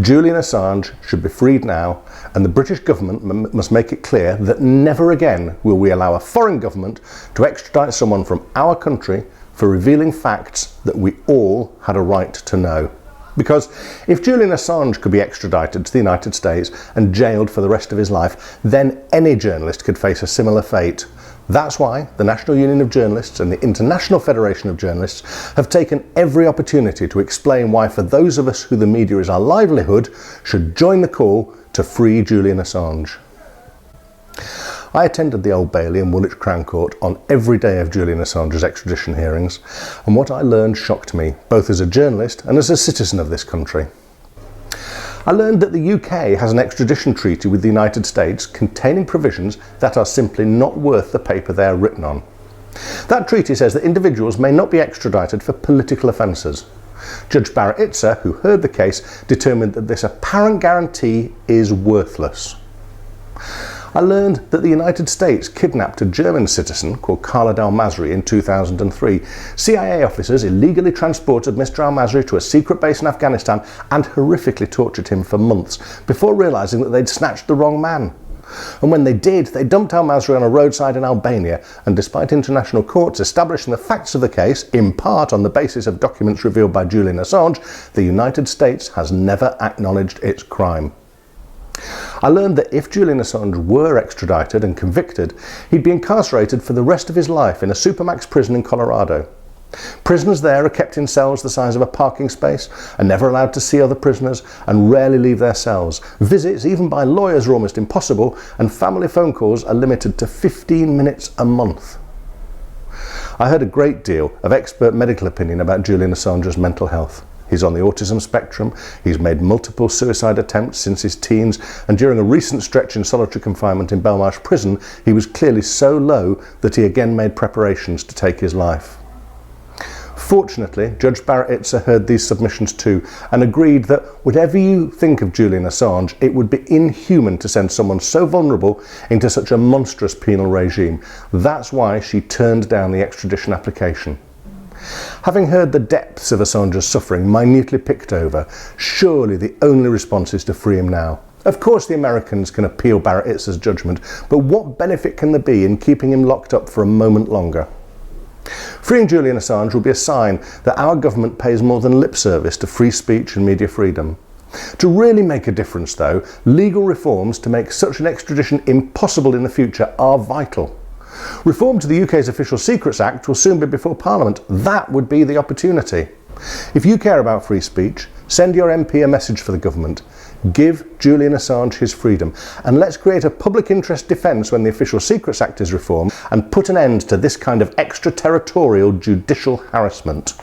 Julian Assange should be freed now, and the British government must make it clear that never again will we allow a foreign government to extradite someone from our country for revealing facts that we all had a right to know. Because if Julian Assange could be extradited to the United States and jailed for the rest of his life, then any journalist could face a similar fate. That's why the National Union of Journalists and the International Federation of Journalists have taken every opportunity to explain why, for those of us who the media is our livelihood, should join the call to free Julian Assange. I attended the Old Bailey and Woolwich Crown Court on every day of Julian Assange's extradition hearings, and what I learned shocked me, both as a journalist and as a citizen of this country. I learned that the UK has an extradition treaty with the United States containing provisions that are simply not worth the paper they are written on. That treaty says that individuals may not be extradited for political offences. Judge Barrett Itzer, who heard the case, determined that this apparent guarantee is worthless. I learned that the United States kidnapped a German citizen called Khaled al-Masri in 2003. CIA officers illegally transported Mr al-Masri to a secret base in Afghanistan and horrifically tortured him for months before realising that they'd snatched the wrong man. And when they did, they dumped al-Masri on a roadside in Albania, and despite international courts establishing the facts of the case, in part on the basis of documents revealed by Julian Assange, the United States has never acknowledged its crime. I learned that if Julian Assange were extradited and convicted, he'd be incarcerated for the rest of his life in a supermax prison in Colorado. Prisoners there are kept in cells the size of a parking space, are never allowed to see other prisoners, and rarely leave their cells. Visits, even by lawyers, are almost impossible, and family phone calls are limited to 15 minutes a month. I heard a great deal of expert medical opinion about Julian Assange's mental health. He's on the autism spectrum, he's made multiple suicide attempts since his teens, and during a recent stretch in solitary confinement in Belmarsh prison, he was clearly so low that he again made preparations to take his life. Fortunately, Judge Barrett Itzer heard these submissions too and agreed that whatever you think of Julian Assange, it would be inhuman to send someone so vulnerable into such a monstrous penal regime. That's why she turned down the extradition application. Having heard the depths of Assange's suffering minutely picked over, surely the only response is to free him now. Of course the Americans can appeal Barrett Itzer's judgment, but what benefit can there be in keeping him locked up for a moment longer? Freeing Julian Assange will be a sign that our government pays more than lip service to free speech and media freedom. To really make a difference though, legal reforms to make such an extradition impossible in the future are vital. Reform to the UK's Official Secrets Act will soon be before Parliament. That would be the opportunity. If you care about free speech, send your MP a message for the government. Give Julian Assange his freedom, and let's create a public interest defence when the Official Secrets Act is reformed and put an end to this kind of extraterritorial judicial harassment.